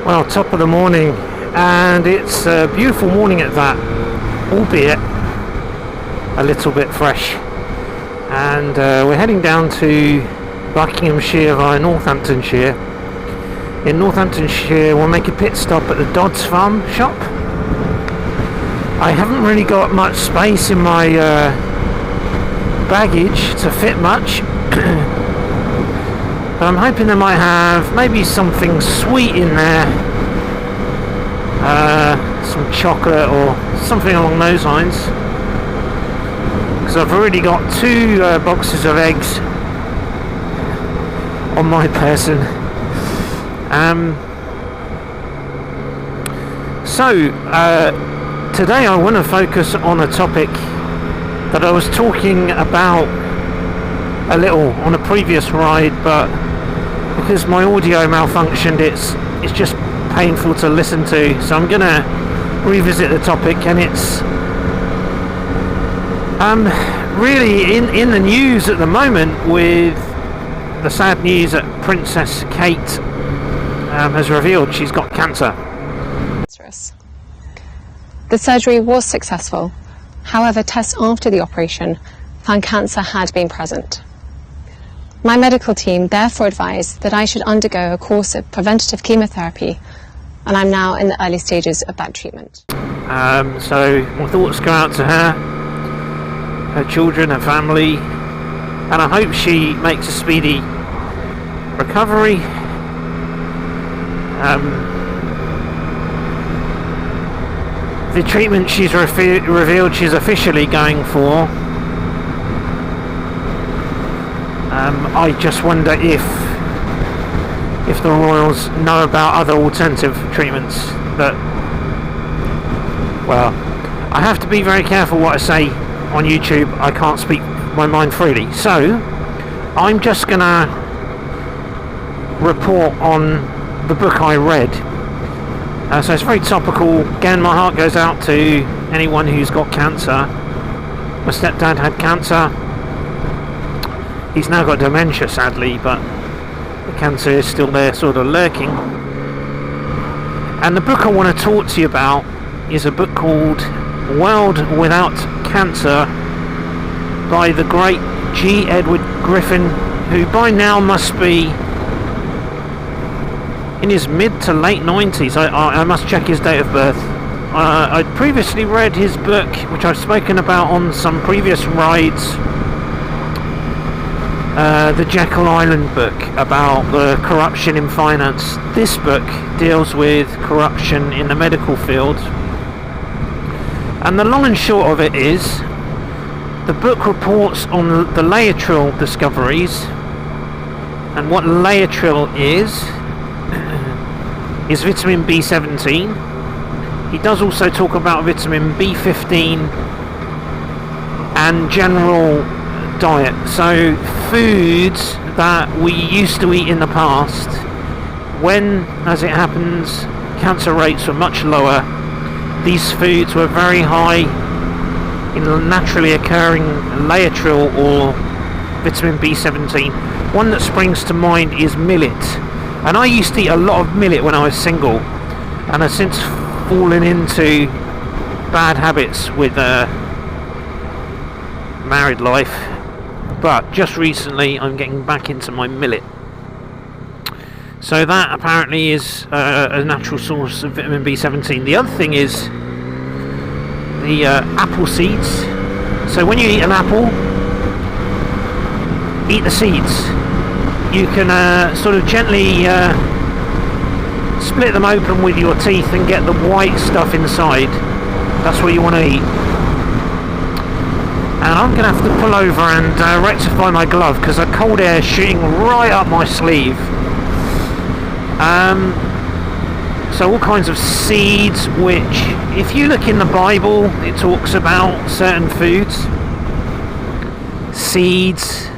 Well, top of the morning, and it's a beautiful morning at that, albeit a little bit fresh. And we're heading down to Buckinghamshire via Northamptonshire. In Northamptonshire, we'll make a pit stop at the Dodds Farm shop. I haven't really got much space in my baggage to fit much. But I'm hoping they might have maybe something sweet in there, some chocolate or something along those lines, because I've already got 2 boxes of eggs on my person. Today I want to focus on a topic that I was talking about a little on a previous ride, but because my audio malfunctioned, it's just painful to listen to, so I'm gonna revisit the topic. And it's really in the news at the moment, with the sad news that Princess Kate has revealed she's got cancer. The surgery was successful. However, tests after the operation found cancer had been present. My medical team therefore advised that I should undergo a course of preventative chemotherapy, and I'm now in the early stages of that treatment. So my thoughts go out to her children, her family, and I hope she makes a speedy recovery. The treatment she's revealed she's officially going for, I just wonder if the royals know about other alternative treatments. But, well, I have to be very careful what I say on YouTube. I can't speak my mind freely, so I'm just gonna report on the book I read. So it's very topical. Again, my heart goes out to anyone who's got cancer. My stepdad had cancer. He's now got dementia, sadly, but the cancer is still there, sort of lurking. And the book I want to talk to you about is a book called World Without Cancer by the great G. Edward Griffin, who by now must be in his mid to late 90s. I must check his date of birth. I'd previously read his book, which I've spoken about on some previous rides, the Jekyll Island book about the corruption in finance. This book deals with corruption in the medical field, and the long and short of it is the book reports on the Laetrile discoveries. And what Laetrile is vitamin B17. He does also talk about vitamin B15 and general diet. So foods that we used to eat in the past, when, as it happens, cancer rates were much lower, these foods were very high in naturally occurring Laetrile or vitamin B17. One that springs to mind is millet. And I used to eat a lot of millet when I was single, and I've since fallen into bad habits with married life. But just recently I'm getting back into my millet. So that apparently is a natural source of vitamin B17. The other thing is the apple seeds. So when you eat an apple, eat the seeds. You can sort of gently split them open with your teeth and get the white stuff inside. That's what you want to eat. And I'm going to have to pull over and rectify my glove because the cold air is shooting right up my sleeve. So all kinds of seeds, which if you look in the Bible, it talks about certain foods. Seeds,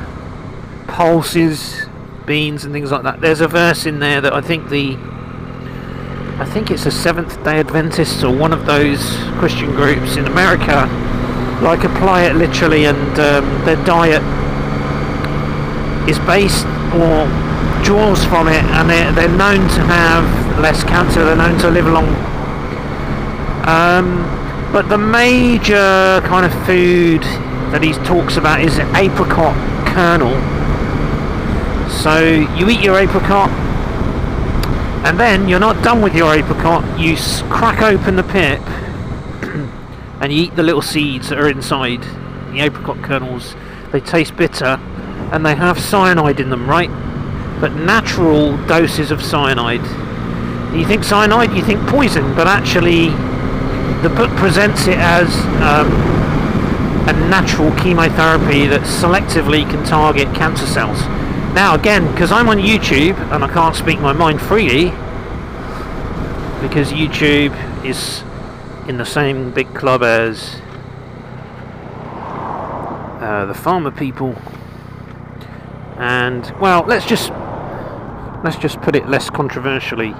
pulses, beans and things like that. There's a verse in there that I think it's the Seventh-day Adventists or one of those Christian groups in America like apply it literally, and their diet is based or individuals from it, and they're known to have less cancer, they're known to live long. But the major kind of food that he talks about is apricot kernel. So you eat your apricot, and then you're not done with your apricot. You crack open the pip and you eat the little seeds that are inside. The apricot kernels, they taste bitter and they have cyanide in them, right? But natural doses of cyanide. You think cyanide, you think poison, but actually the book presents it as a natural chemotherapy that selectively can target cancer cells. Now again, because I'm on YouTube and I can't speak my mind freely, because YouTube is in the same big club as the farmer people, and well, let's just put it less controversially,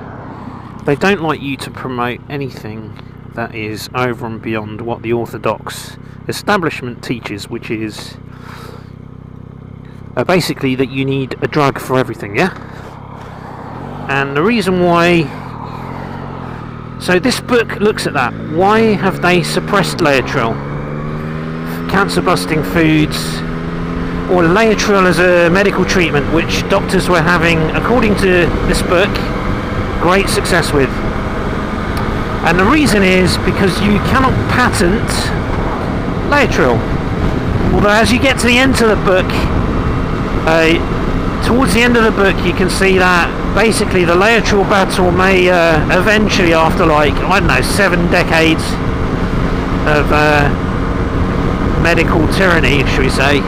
they don't like you to promote anything that is over and beyond what the orthodox establishment teaches, which is basically that you need a drug for everything, yeah? And the reason why, so this book looks at that. Why have they suppressed Laetrile, cancer busting foods, or Laetrile as a medical treatment, which doctors were having, according to this book, great success with? And the reason is because you cannot patent Laetrile. Although as you get to the end of the book, towards the end of the book, you can see that basically the Laetrile battle may eventually, after like, I don't know, 7 decades of medical tyranny, should we say,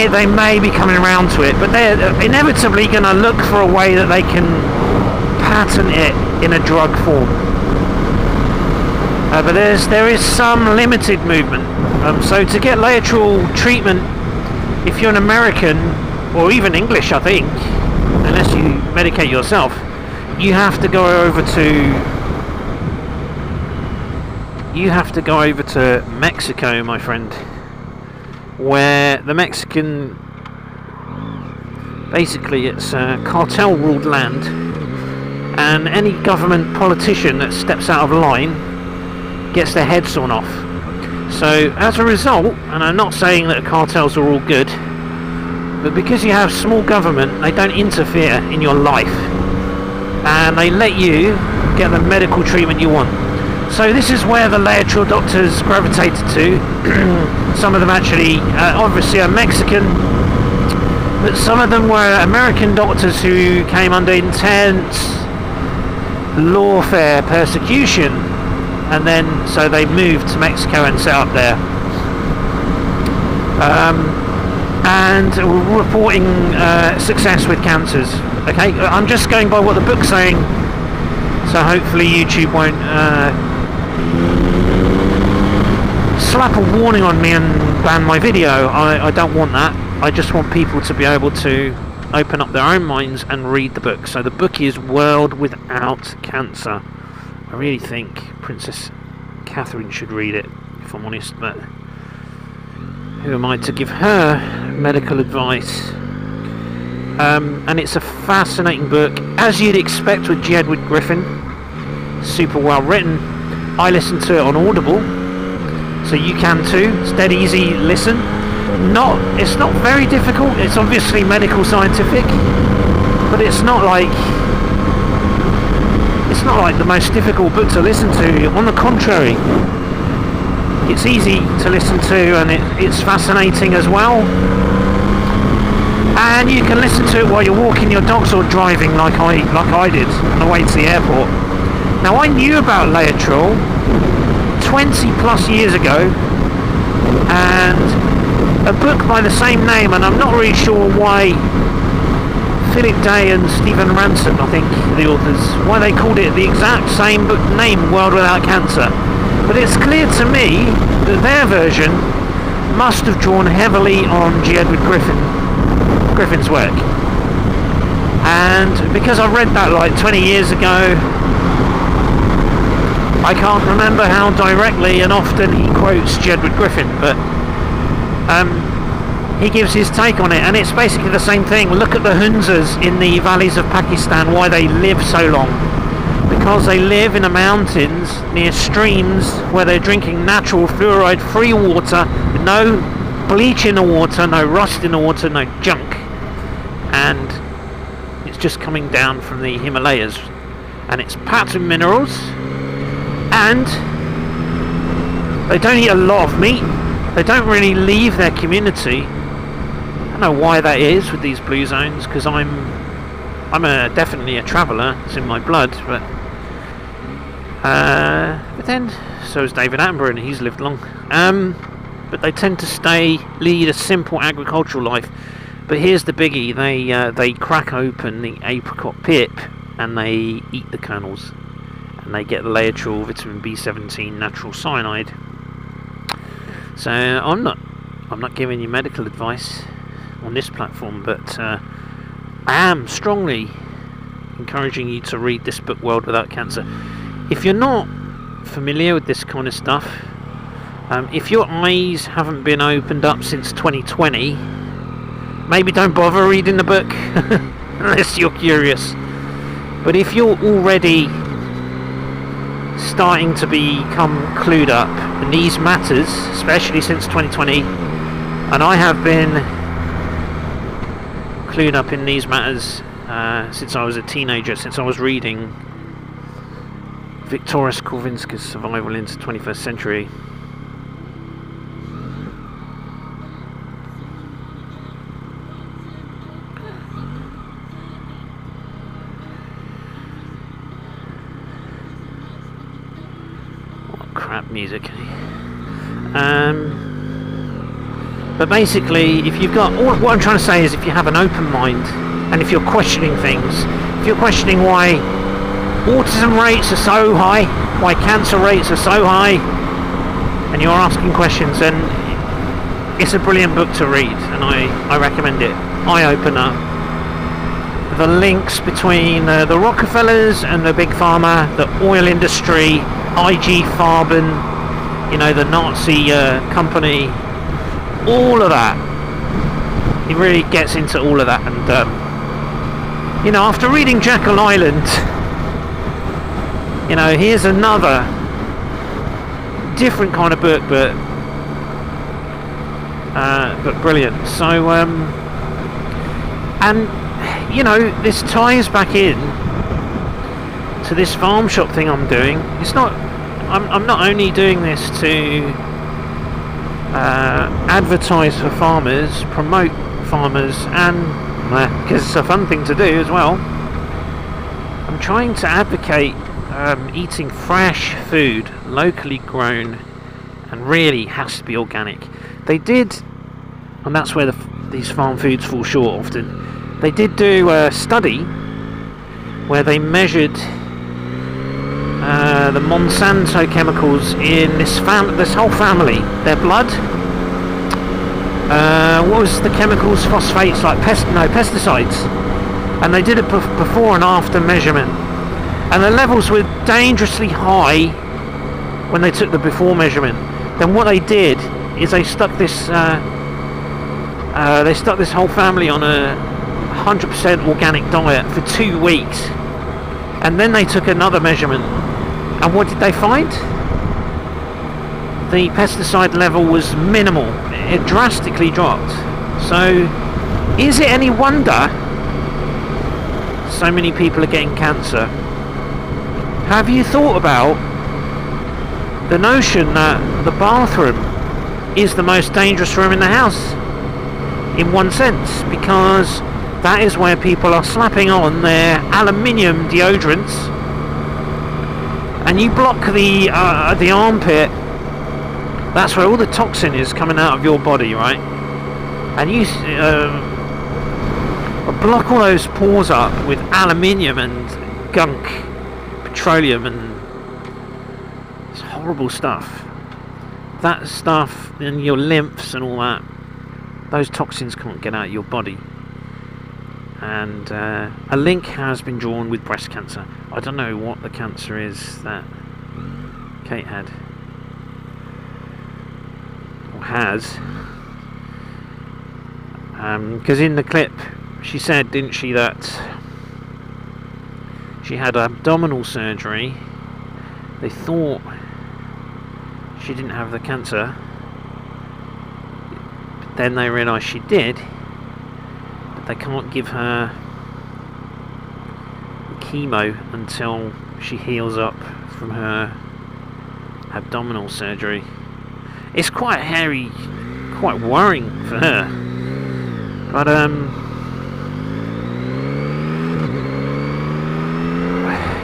they may be coming around to it, but they're inevitably going to look for a way that they can patent it in a drug form. But there is some limited movement. So to get Laetrile treatment, if you're an American or even English, I think, unless you medicate yourself, you have to go over to Mexico, my friend, where the Mexican, basically it's a cartel ruled land, and any government politician that steps out of line gets their head sawn off. So as a result, and I'm not saying that cartels are all good, but because you have small government, they don't interfere in your life, and they let you get the medical treatment you want. So this is where the Laetrile doctors gravitated to. Some of them actually, obviously are Mexican, but some of them were American doctors who came under intense lawfare persecution, and then so they moved to Mexico and set up there. And reporting success with cancers. Okay, I'm just going by what the book's saying, so hopefully YouTube won't slap a warning on me and ban my video. I don't want that. I just want people to be able to open up their own minds and read the book. So the book is World Without Cancer. I really think Princess Catherine should read it, if I'm honest, but who am I to give her medical advice? And it's a fascinating book, as you'd expect with G. Edward Griffin. Super well written. I listened to it on Audible, so you can too. It's dead easy listen. It's not very difficult. It's obviously medical scientific, but it's not like the most difficult book to listen to. On the contrary, it's easy to listen to, and it's fascinating as well. And you can listen to it while you're walking your dogs or driving, like I did on the way to the airport. Now, I knew about Laetrile 20 plus years ago, and a book by the same name, and I'm not really sure why Philip Day and Stephen Ransom, I think the authors, why they called it the exact same book name, World Without Cancer. But it's clear to me that their version must have drawn heavily on G. Edward Griffin's work. And because I read that like 20 years ago, I can't remember how directly and often he quotes G. Edward Griffin, but he gives his take on it, and it's basically the same thing. Look at the Hunzas in the valleys of Pakistan, why they live so long. Because they live in the mountains near streams where they're drinking natural fluoride free water, with no bleach in the water, no rust in the water, no junk, and it's just coming down from the Himalayas, and it's packed with minerals, and they don't eat a lot of meat. They don't really leave their community. I don't know why that is with these blue zones, because I'm definitely a traveller. It's in my blood, but then so is David Attenborough, and he's lived long. But they tend to lead a simple agricultural life. But here's the biggie: they crack open the apricot pip and they eat the kernels, and they get the laetrile, vitamin B17, natural cyanide. So I'm not giving you medical advice on this platform, but I am strongly encouraging you to read this book, World Without Cancer. If you're not familiar with this kind of stuff, if your eyes haven't been opened up since 2020, maybe don't bother reading the book unless you're curious. But if you're already starting to become clued up in these matters, especially since 2020, and I have been clued up in these matters since I was a teenager, since I was reading Viktoras Korvinska's Survival into 21st Century. What crap music. But basically, if you've got, what I'm trying to say is, if you have an open mind, and if you're questioning things, if you're questioning why autism rates are so high, why cancer rates are so high, and you're asking questions, then it's a brilliant book to read, and I recommend it. Eye-opener. The links between the Rockefellers and the Big Pharma, the oil industry, IG Farben, the Nazi company, all of that. He really gets into all of that, and after reading Jekyll Island, here's another different kind of book, but brilliant. So this ties back in to this farm shop thing I'm doing. I'm not only doing this to advertise for farmers, promote farmers, and because it's a fun thing to do as well. I'm trying to advocate eating fresh food, locally grown, and really has to be organic. They did, and that's where these farm foods fall short often. They did do a study where they measured the Monsanto chemicals in this whole family, their blood. What was the chemicals? Phosphates, like pesticides. And they did a before and after measurement. And the levels were dangerously high when they took the before measurement. Then what they did is they stuck this whole family on a 100% organic diet for 2 weeks. And then they took another measurement. And what did they find? The pesticide level was minimal. It drastically dropped. So, is it any wonder so many people are getting cancer? Have you thought about the notion that the bathroom is the most dangerous room in the house? In one sense, because that is where people are slapping on their aluminium deodorants, and you block the armpit. That's where all the toxin is coming out of your body, right? And you block all those pores up with aluminium and gunk, petroleum, and it's horrible stuff. That stuff in your lymphs and all that, those toxins can't get out of your body. And a link has been drawn with breast cancer. I don't know what the cancer is that Kate had. Has, Because in the clip she said, didn't she, that she had abdominal surgery. They thought she didn't have the cancer, but then they realised she did, but they can't give her chemo until she heals up from her abdominal surgery. It's quite hairy, quite worrying for her. But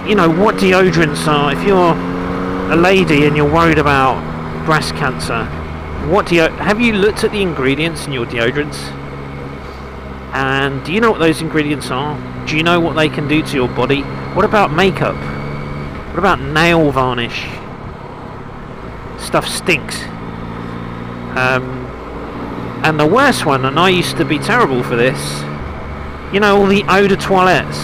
you know what deodorants are. If you're a lady and you're worried about breast cancer, have you looked at the ingredients in your deodorants? And do you know what those ingredients are? Do you know what they can do to your body? What about makeup? What about nail varnish? Stuff stinks. And the worst one, and I used to be terrible for this, you know, all the eau de toilettes,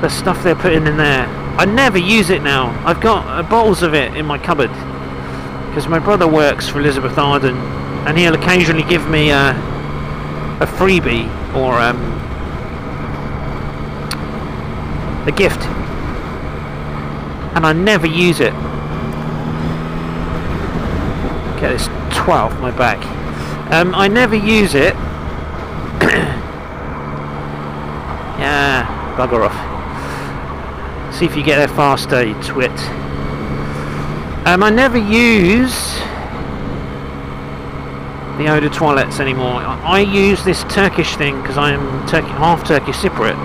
the stuff they're putting in there. I never use it now. I've got bottles of it in my cupboard because my brother works for Elizabeth Arden, and he'll occasionally give me a freebie or a gift, and I never use it. Get this 12 my back. I never use it. Yeah, bugger off. See if you get there faster, you twit. I never use the eau de toilettes anymore. I use this Turkish thing because I'm half Turkish Cypriot.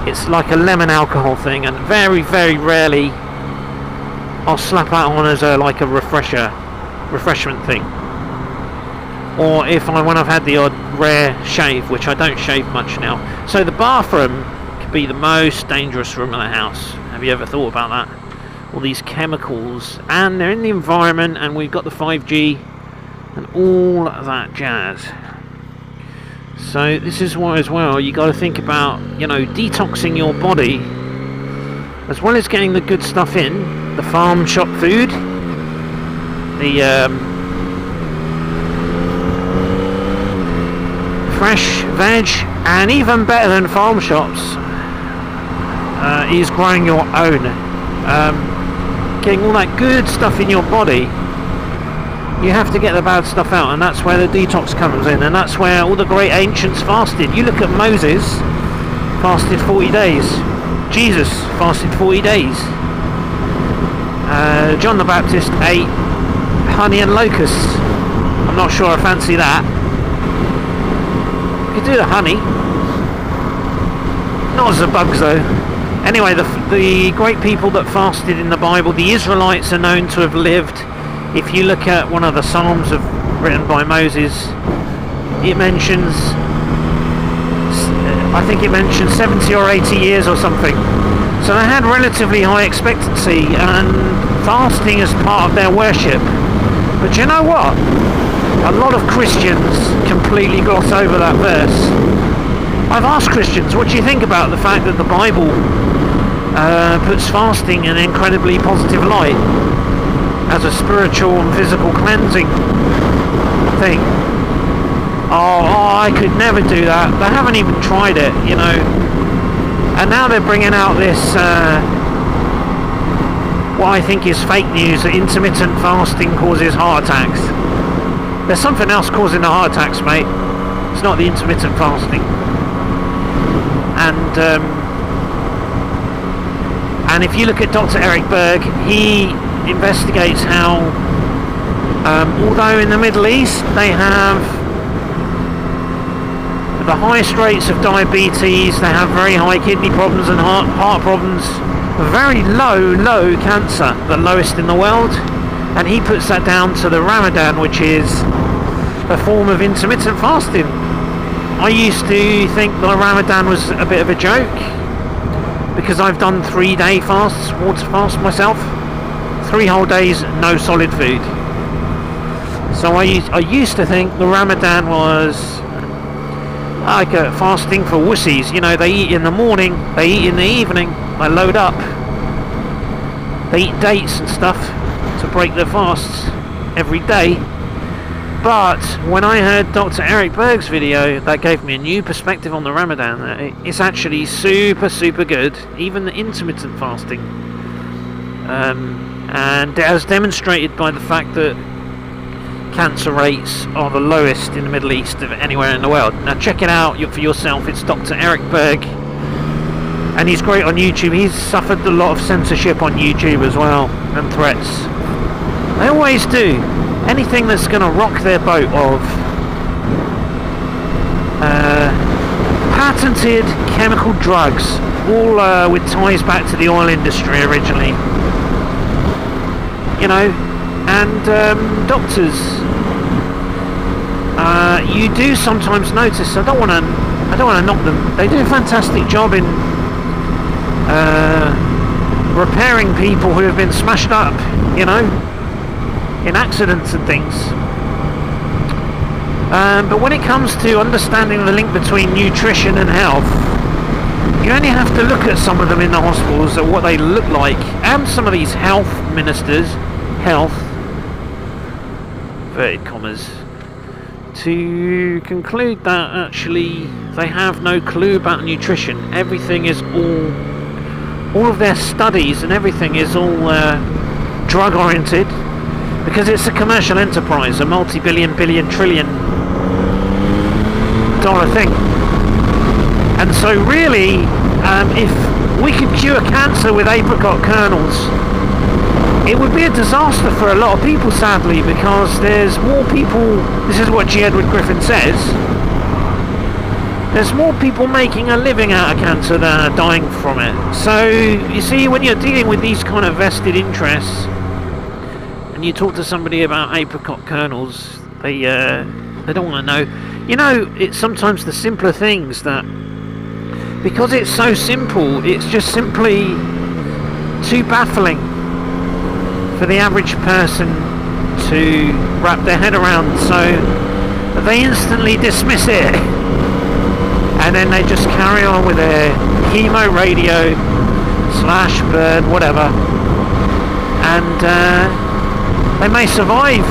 It's like a lemon alcohol thing, and very, very rarely I'll slap that on as like a refreshment thing. Or when I've had the odd rare shave, which I don't shave much now. So the bathroom could be the most dangerous room in the house. Have you ever thought about that? All these chemicals, and they're in the environment, and we've got the 5G and all of that jazz. So this is why as well you got to think about, you know, detoxing your body as well as getting the good stuff in, the farm shop food, the fresh veg, and even better than farm shops is growing your own. Getting all that good stuff in your body. You have to get the bad stuff out, and that's where the detox comes in, and that's where all the great ancients fasted. You look at Moses, fasted 40 days. Jesus fasted 40 days. John the Baptist ate honey and locusts. I'm not sure I fancy that. You could do the honey. Not as the bugs though. Anyway, the great people that fasted in the Bible, the Israelites are known to have lived. If you look at one of the Psalms written by Moses, it mentions, I think it mentions 70 or 80 years or something. So they had relatively high expectancy and fasting as part of their worship. But you know what? A lot of Christians completely gloss over that verse. I've asked Christians, what do you think about the fact that the Bible puts fasting in an incredibly positive light as a spiritual and physical cleansing thing? Oh, I could never do that. They haven't even tried it, you know. And now they're bringing out this, what I think is fake news, that intermittent fasting causes heart attacks. There's something else causing the heart attacks, mate. It's not the intermittent fasting. And if you look at Dr. Eric Berg, he investigates how, although in the Middle East they have the highest rates of diabetes, they have very high kidney problems and heart problems, very low cancer, the lowest in the world, and he puts that down to the Ramadan, which is a form of intermittent fasting. I used to think the Ramadan was a bit of a joke because I've done 3-day fasts, water fast myself, 3 whole days, no solid food. So I used to think the Ramadan was like a fasting for wussies. You know, they eat in the morning, they eat in the evening, they load up, they eat dates and stuff to break their fasts every day. But when I heard Dr. Eric Berg's video, that gave me a new perspective on the Ramadan. It's actually super, super good, even the intermittent fasting. And as demonstrated by the fact that cancer rates are the lowest in the Middle East of anywhere in the world. Now check it out for yourself. It's Dr. Eric Berg, and he's great on YouTube. He's suffered a lot of censorship on YouTube as well, and threats. They always do. Anything that's going to rock their boat of patented chemical drugs, all with ties back to the oil industry originally, you know, and doctors. You do sometimes notice. I don't want to knock them. They do a fantastic job in repairing people who have been smashed up, you know, in accidents and things. But when it comes to understanding the link between nutrition and health, you only have to look at some of them in the hospitals, at what they look like, and some of these health ministers, inverted commas, to conclude that actually they have no clue about nutrition. Everything is all of their studies and everything is all drug oriented, because it's a commercial enterprise, a multi-billion, billion, trillion dollar thing. And so really, if we could cure cancer with apricot kernels, it would be a disaster for a lot of people, sadly, because there's more people, this is what G. Edward Griffin says, there's more people making a living out of cancer than are dying from it. So, you see, when you're dealing with these kind of vested interests, and you talk to somebody about apricot kernels, they don't want to know. You know, it's sometimes the simpler things that, because it's so simple, it's just simply too baffling for the average person to wrap their head around, so they instantly dismiss it, and then they just carry on with their chemo, radio, slash burn, whatever, and they may survive,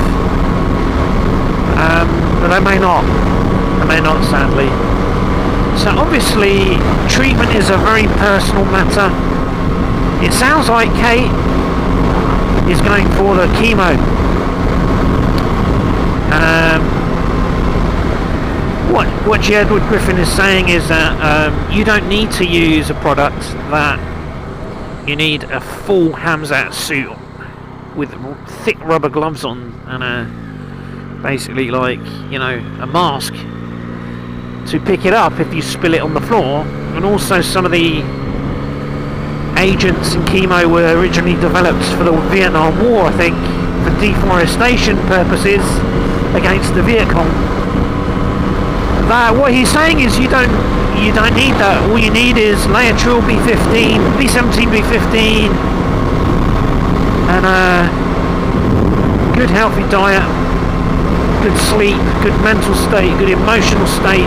but they may not, sadly. So obviously treatment is a very personal matter. It sounds like Kate is going for the chemo. What G. Edward Griffin is saying is that you don't need to use a product that you need a full Hamzat suit with thick rubber gloves on and basically like, you know, a mask to pick it up if you spill it on the floor. And also some of the agents in chemo were originally developed for the Vietnam War, I think, for deforestation purposes against the Viet Cong. That what he's saying is you don't need that. All you need is Laetrile B15, B17, B15, and a good healthy diet, good sleep, good mental state, good emotional state.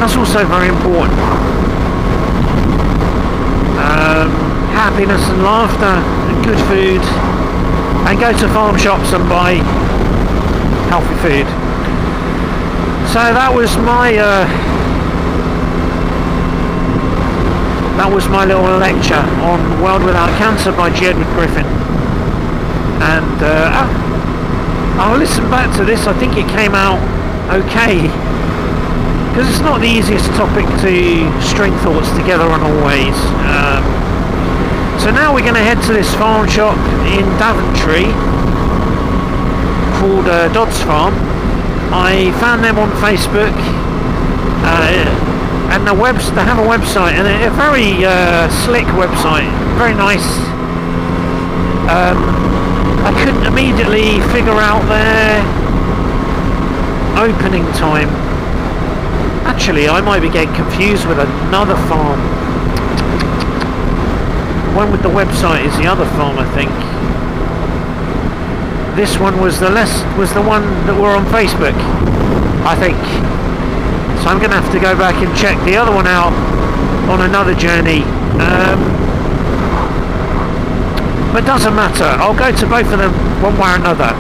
That's also very important. Happiness and laughter and good food, and go to farm shops and buy healthy food. So that was my little lecture on World Without Cancer by G. Edward Griffin, and I'll listen back to this. I think it came out okay, because it's not the easiest topic to string thoughts together on always. So now we're going to head to this farm shop in Daventry called Dodds Farm. I found them on Facebook, and they have a website, and a very slick website, very nice. I couldn't immediately figure out their opening time. Actually, I might be getting confused with another farm. The one with the website is the other farm, I think. This one was the one that were on Facebook, I think. So I'm going to have to go back and check the other one out on another journey. But it doesn't matter. I'll go to both of them one way or another.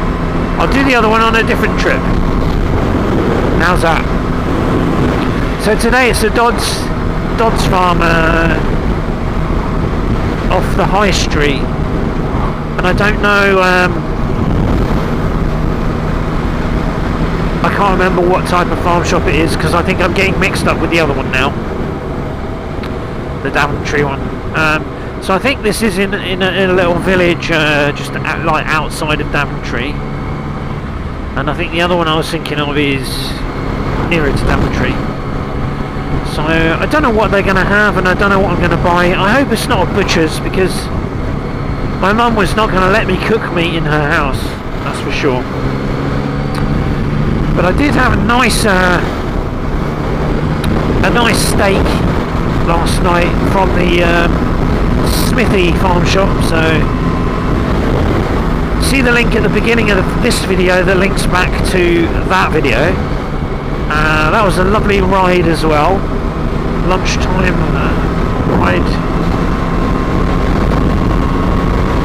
I'll do the other one on a different trip. How's that? So today it's the Dodds Farm off the High Street, and I don't know, I can't remember what type of farm shop it is, because I think I'm getting mixed up with the other one now, the Daventry one. So I think this is in a little village just like outside of Daventry, and I think the other one I was thinking of is nearer to Daventry. So I don't know what they're going to have, and I don't know what I'm going to buy. I hope it's not a butcher's, because my mum was not going to let me cook meat in her house, that's for sure. But I did have a nice steak last night from the Smithy farm shop. So see the link at the beginning of this video that links back to that video. That was a lovely ride as well, lunchtime ride,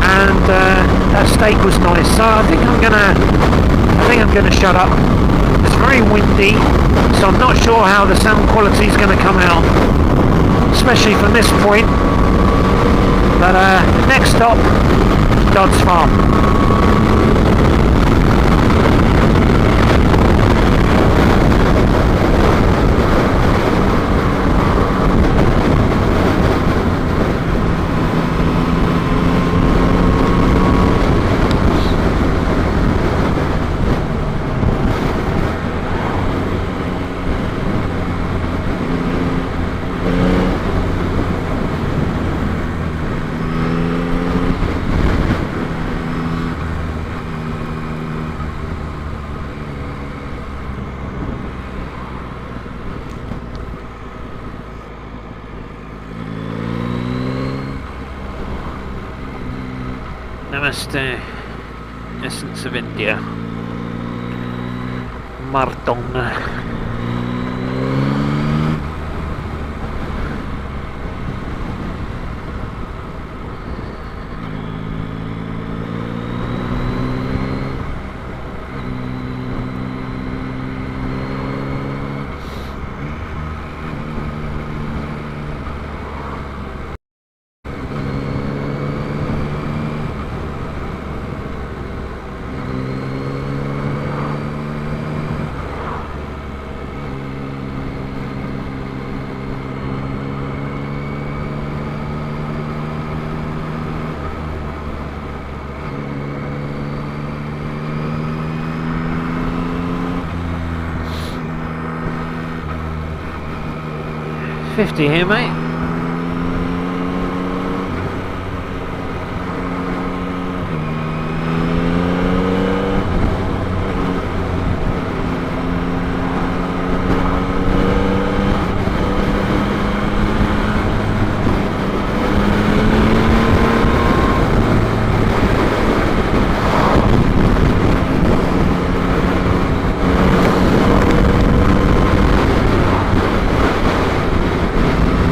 and that steak was nice. So I think I'm gonna shut up. It's very windy, so I'm not sure how the sound quality is going to come out, especially from this point. But next stop, Dodds Farm. 'Namaste, essence of India, Middleton. 50 here, mate.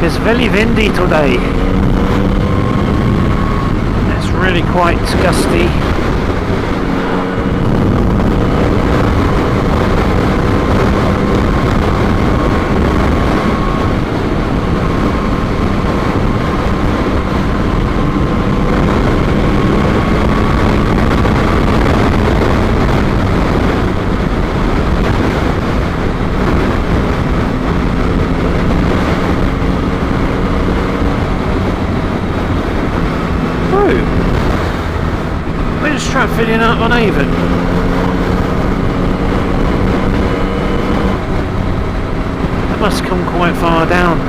It's very windy today. It's really quite gusty. Try filling up uneven. That must come quite far down.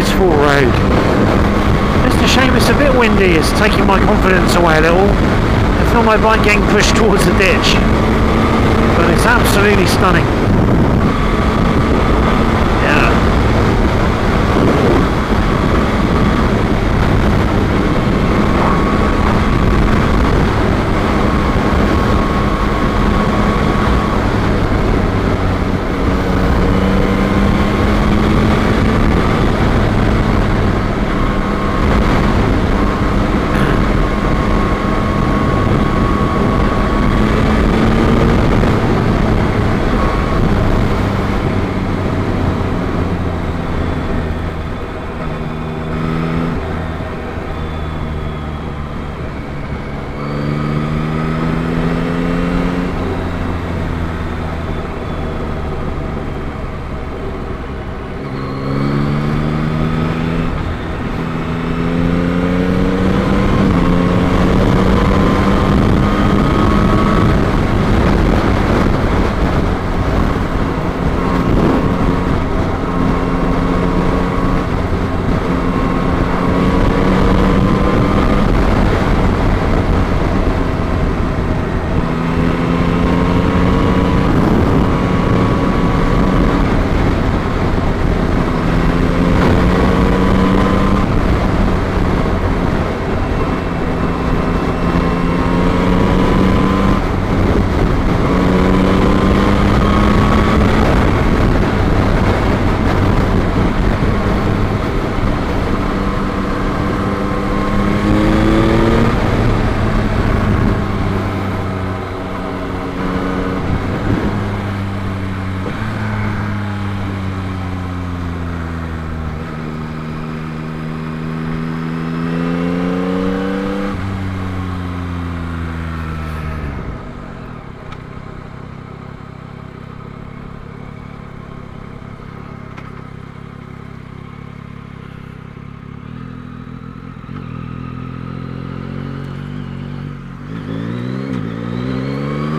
beautiful road. Just a shame it's a bit windy, it's taking my confidence away a little. I feel my bike getting pushed towards the ditch, but it's absolutely stunning. Yeah.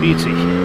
Beauty.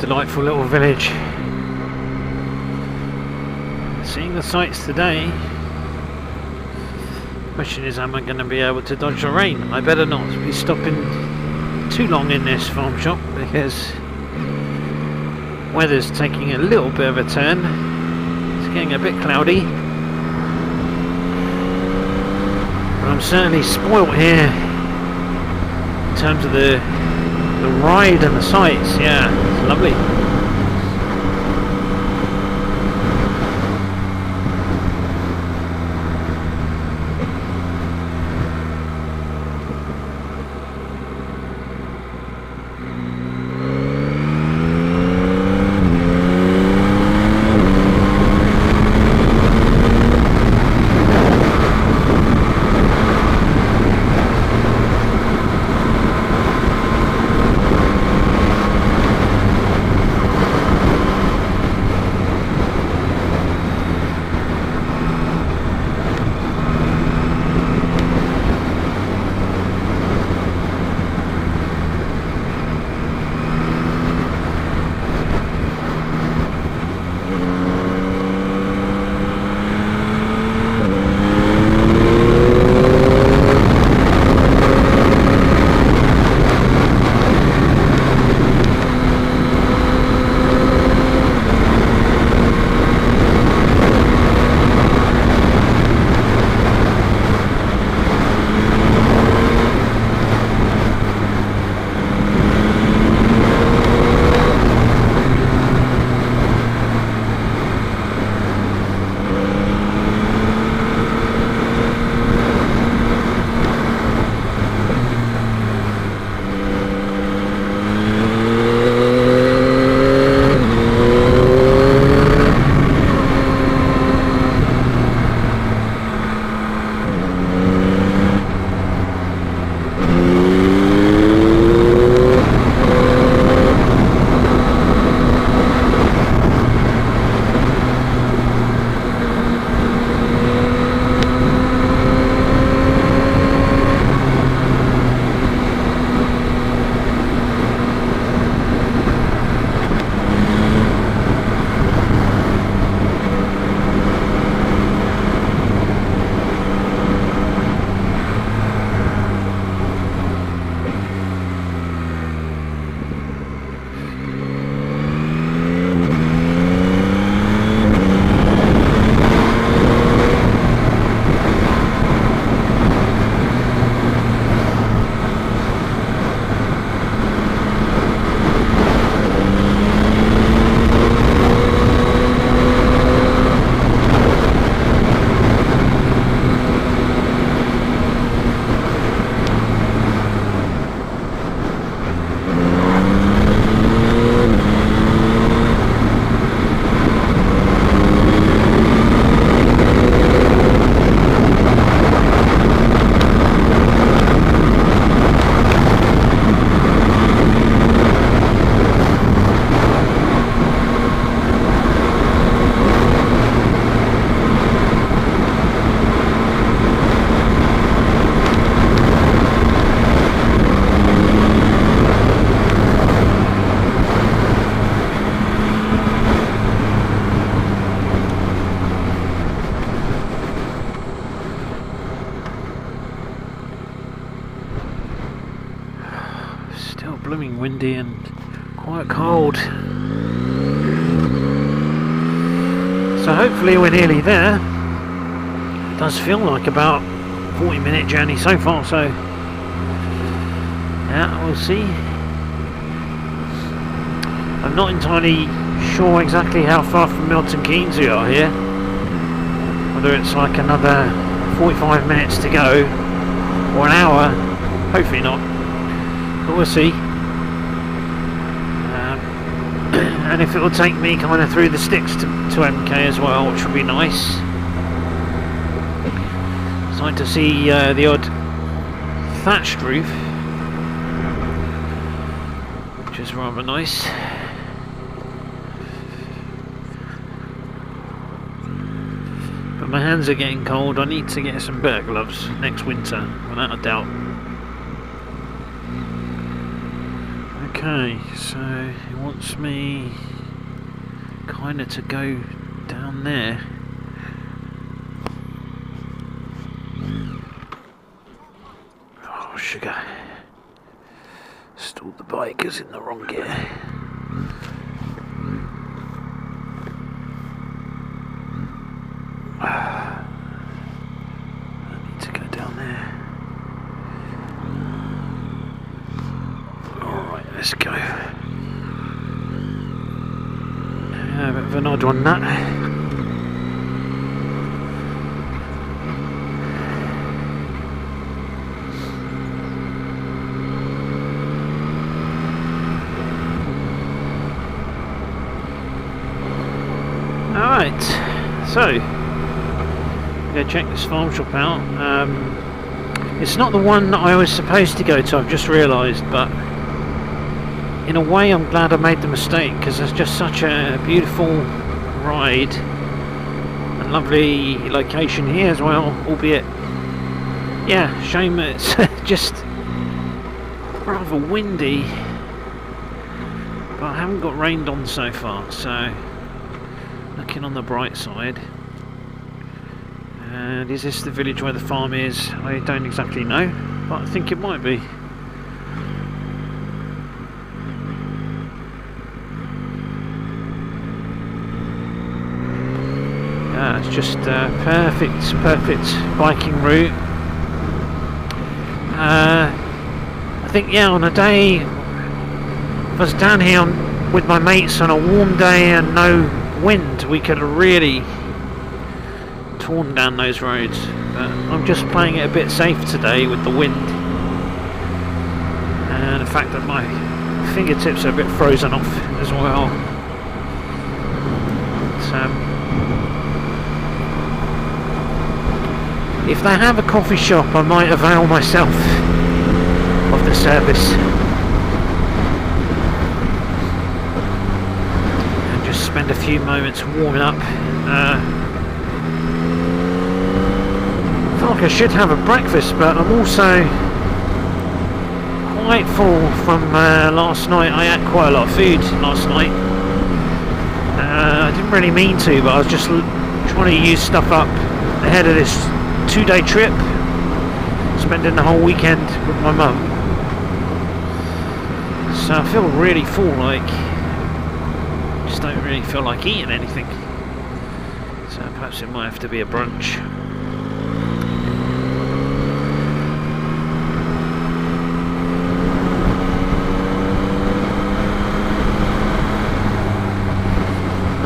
delightful little village. Seeing the sights today. Question is, am I going to be able to dodge the rain? I better not be stopping too long in this farm shop because weather's taking a little bit of a turn. It's getting a bit cloudy. But I'm certainly spoilt here in terms of the ride and the sights. Yeah, it's lovely. blooming windy and quite cold. So hopefully we're nearly there. It does feel like about 40-minute journey so far, so yeah, we'll see. I'm not entirely sure exactly how far from Milton Keynes we are here. Whether it's like another 45 minutes to go or an hour. Hopefully not, but we'll see. And if it will take me kind of through the sticks to MK as well, which would be nice. It's nice to see the odd thatched roof, which is rather nice. But my hands are getting cold. I need to get some better gloves next winter, without a doubt. Okay, so it wants me kind of to go down there. Oh, sugar. Stalled the bikers in the wrong gear. I need to go down there. Alright, let's go. A bit of an odd one, that. Alright, so I'm going to check this farm shop out. It's not the one that I was supposed to go to, I've just realised, but in a way I'm glad I made the mistake, because it's just such a beautiful ride and lovely location here as well, albeit, yeah, shame it's just rather windy, but I haven't got rained on so far, so looking on the bright side. And is this the village where the farm is? I don't exactly know, but I think it might be. It's just a perfect biking route. I think, yeah, on a day, if I was down here with my mates on a warm day and no wind, we could have really torn down those roads, but I'm just playing it a bit safe today with the wind and the fact that my fingertips are a bit frozen off as well. But, if they have a coffee shop, I might avail myself of the service and just spend a few moments warming up. I feel like I should have a breakfast, but I'm also quite full from last night. I ate quite a lot of food last night. I didn't really mean to, but I was just trying to use stuff up ahead of this 2-day trip, spending the whole weekend with my mum. So I feel really full, like just don't really feel like eating anything. So perhaps it might have to be a brunch.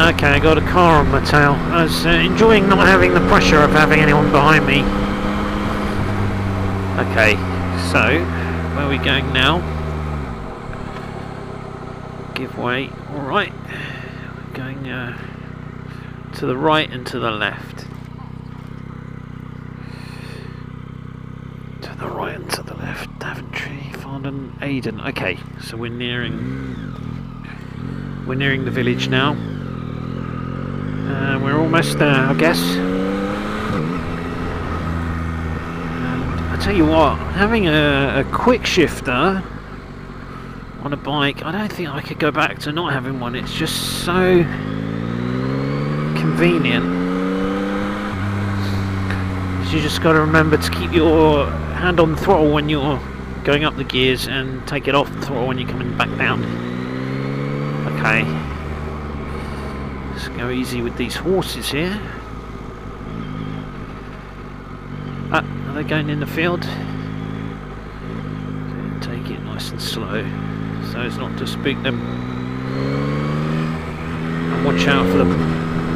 Okay, I got a car on my tail. I was enjoying not having the pressure of having anyone behind me. Okay, so where are we going now? Give way. Alright, we're going to the right and to the left. To the right and to the left. Daventry, Farndon, Aden. Okay, so we're nearing the village now. We're almost there, I guess. And I tell you what, having a quick shifter on a bike, I don't think I could go back to not having one. It's just so convenient. So you just got to remember to keep your hand on the throttle when you're going up the gears and take it off the throttle when you're coming back down. Okay. Let's go easy with these horses here. Are they going in the field? Take it nice and slow so as not to spook them. And watch out for the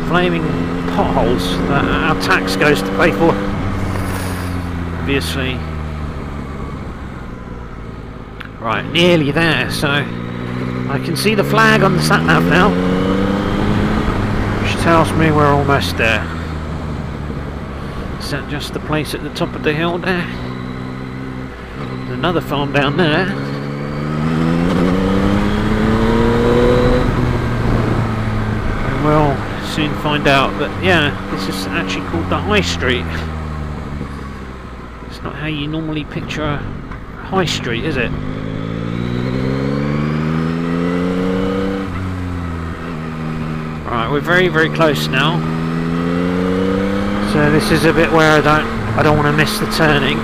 flaming potholes that our tax goes to pay for. Obviously. Right, nearly there, so I can see the flag on the sat-nav now. Tells me we're almost there. Is that just the place at the top of the hill there? There's another farm down there. We'll soon find out, but yeah, this is actually called the High Street. It's not how you normally picture a high street, is it? we're very, very close now. So this is a bit where I don't want to miss the turning.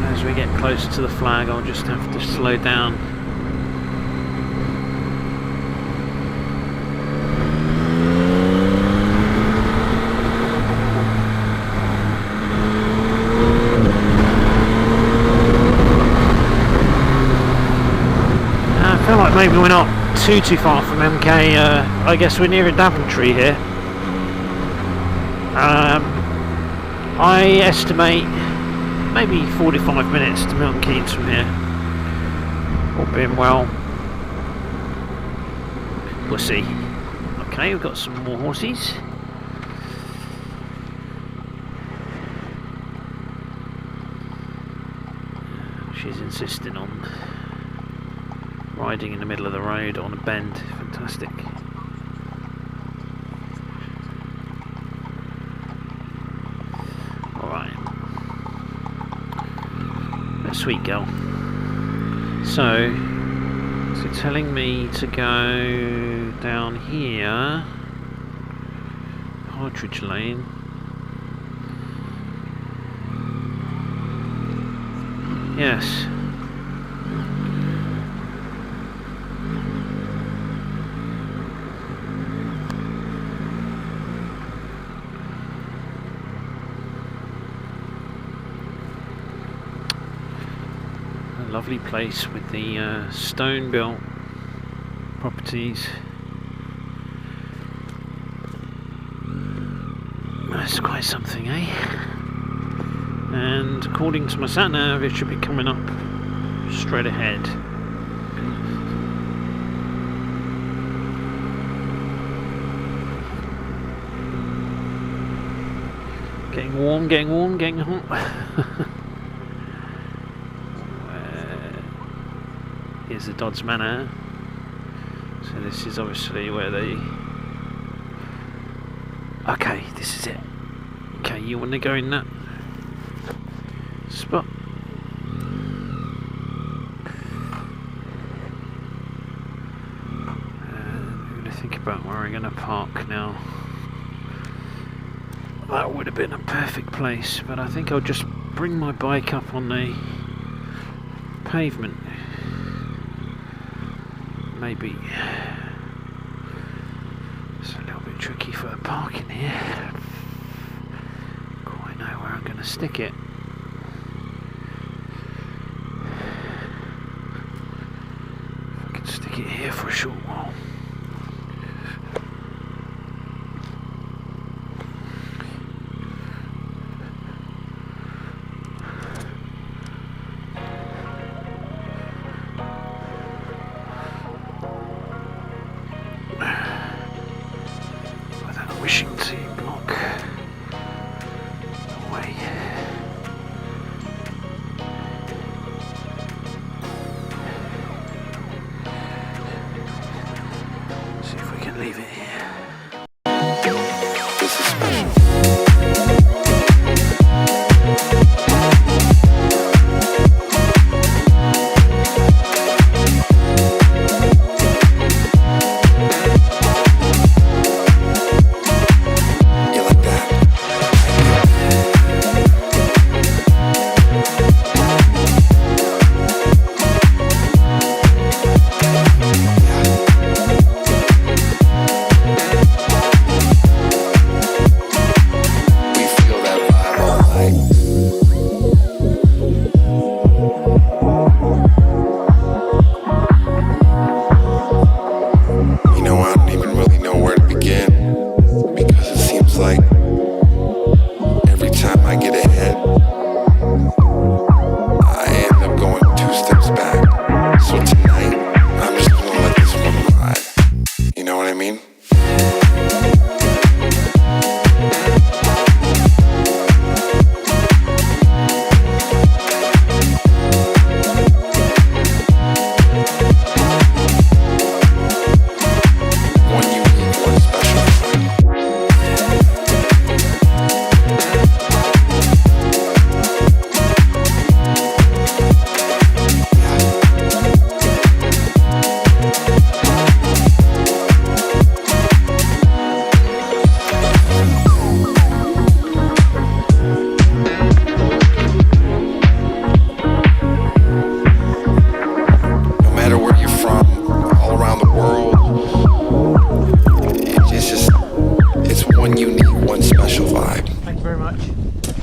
As we get closer to the flag, I'll just have to slow down. I feel like maybe we're not too far from MK. I guess we're near a Daventry here. I estimate maybe 45 minutes to Milton Keynes from here. All being well. We'll see. Okay, we've got some more horses. She's insisting on riding in the middle of the road on a bend. Fantastic. Sweet girl. So telling me to go down here, Partridge Lane. Yes. Lovely place with the stone built properties. That's quite something, eh? And according to my sat nav, it should be coming up straight ahead. Getting warm, getting hot. Here's the Dodds Manor. So this is obviously where they... Okay, this is it. Okay, you want to go in that spot? I'm going to think about where I'm going to park now. That would have been a perfect place, but I think I'll just bring my bike up on the pavement. Maybe it's a little bit tricky for parking here. Quite know where I'm going to stick it. If I can stick it here for a short while. Wishing to block the way. See if we can leave it here. This is special.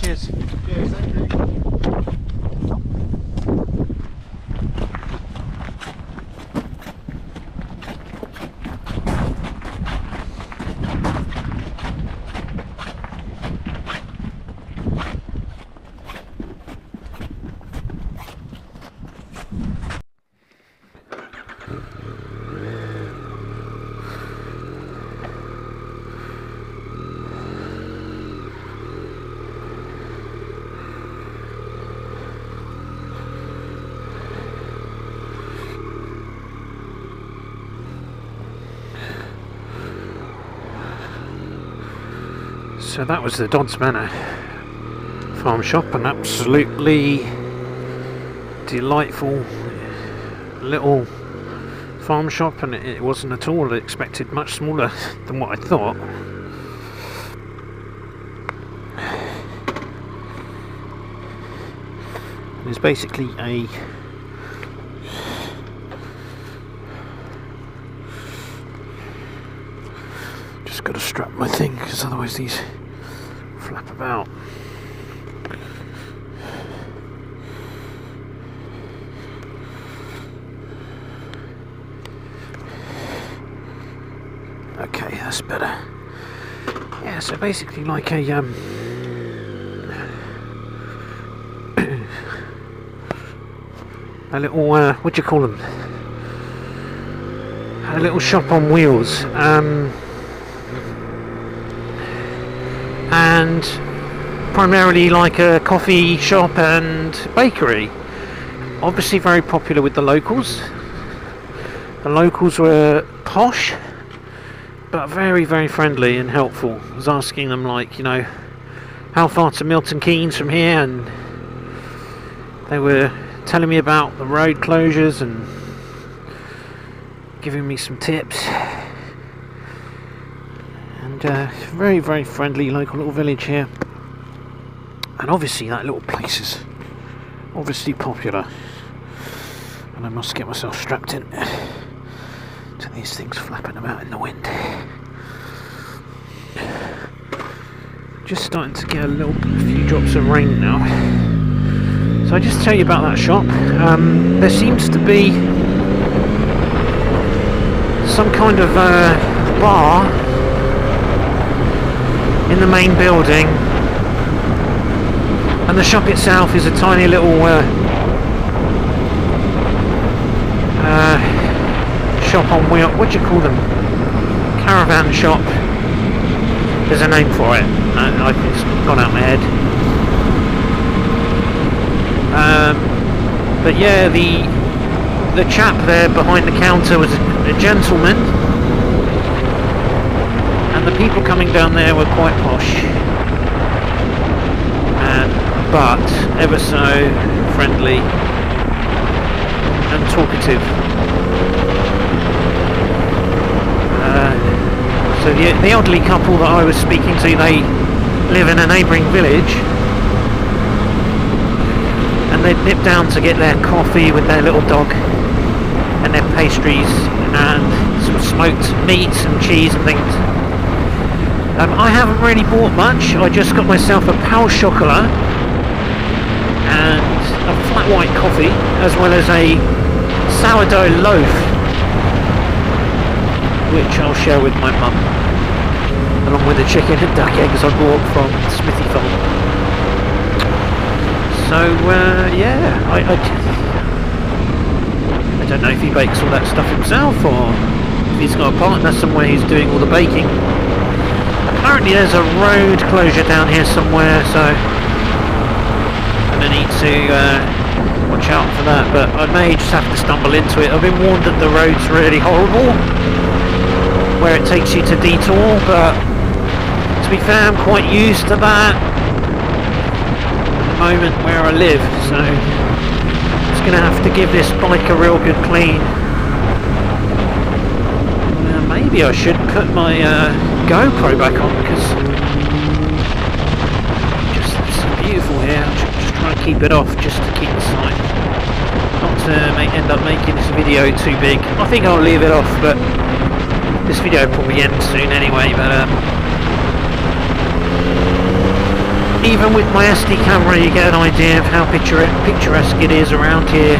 Cheers. Cheers, thank you. So that was the Dodds Manor Farm shop, an absolutely delightful little farm shop, and it wasn't at all expected, much smaller than what I thought. It's basically a just got to strap my thing because otherwise these flap about. Okay, that's better. Yeah, so basically like a a little what do you call them? A little shop on wheels. And primarily like a coffee shop and bakery. Obviously very popular with the locals. The locals were posh, but very, very friendly and helpful. I was asking them, like, you know, how far to Milton Keynes from here, and they were telling me about the road closures and giving me some tips. Very, very friendly local little village here, and obviously that little place is obviously popular, and I must get myself strapped in to these things flapping about in the wind. Just starting to get a few drops of rain now, so I just tell you about that shop. There seems to be some kind of bar in the main building, and the shop itself is a tiny little shop on wheel. What do you call them? Caravan shop. There's a name for it. It's gone out of my head. But yeah, the chap there behind the counter was a gentleman. And the people coming down there were quite posh, but ever so friendly and talkative. So the elderly couple that I was speaking to, they live in a neighbouring village, and they'd nip down to get their coffee with their little dog and their pastries and some smoked meats and cheese and things. I haven't really bought much. I just got myself a pain au chocolat and a flat white coffee, as well as a sourdough loaf, which I'll share with my mum, along with the chicken and duck eggs I bought from Smithy Farm. So yeah, I don't know if he bakes all that stuff himself, or if he's got a partner somewhere who's doing all the baking. Apparently there's a road closure down here somewhere, so I'm going to need to watch out for that, but I may just have to stumble into it. I've been warned that the road's really horrible, where it takes you to detour, but to be fair, I'm quite used to that at the moment where I live, so I'm just going to have to give this bike a real good clean. Maybe I should put my GoPro back on, because it's so beautiful here. I'm just trying to keep it off, just to keep the sight, not to end up making this video too big. I think I'll leave it off, but this video will probably end soon anyway. But even with my SD camera you get an idea of how picturesque it is around here.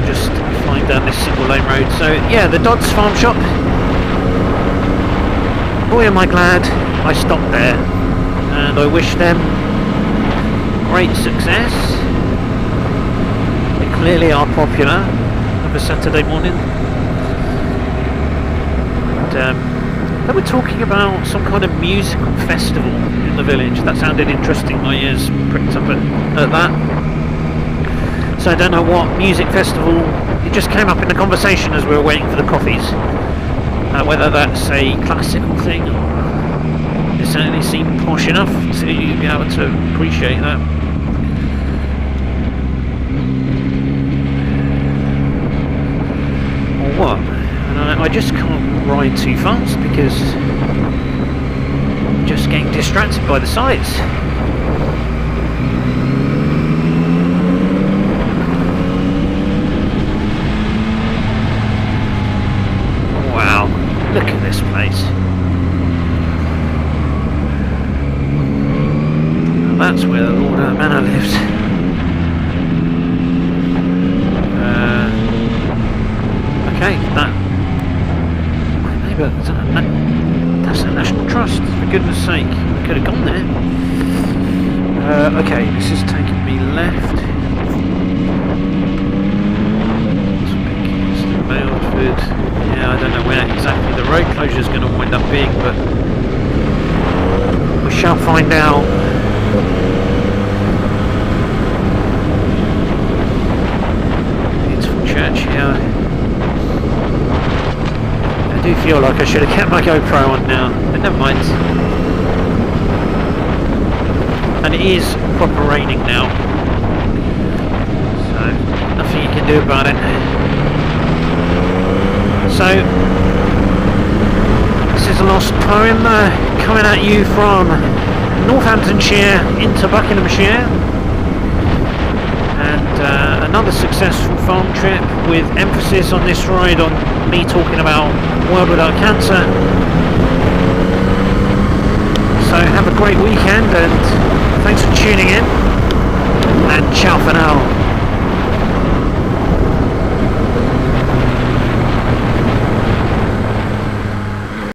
Just flying down this single lane road. So yeah, the Dodds Farm Shop. Boy am I glad I stopped there, and I wish them great success. They clearly are popular of a Saturday morning. And they were talking about some kind of musical festival in the village. That sounded interesting. My ears pricked up at that. So I don't know what music festival. It just came up in the conversation as we were waiting for the coffees. Whether that's a classical thing, it certainly seemed posh enough to be able to appreciate that. Or what? And I just can't ride too fast because I'm just getting distracted by the sights. Look at this place. That's where the Lord of the Manor lives. Okay, that's a National Trust, for goodness sake. I could have gone there. Okay, this is taking me left. Mailford. Yeah, I don't know where exactly the road closure is going to wind up being, but we shall find out. Beautiful church here. I do feel like I should have kept my GoPro on now, but never mind. And it is proper raining now, so nothing you can do about it. So, this is a lost poem coming at you from Northamptonshire into Buckinghamshire, and another successful farm trip with emphasis on this ride on me talking about World Without Cancer. So have a great weekend and thanks for tuning in, and ciao for now.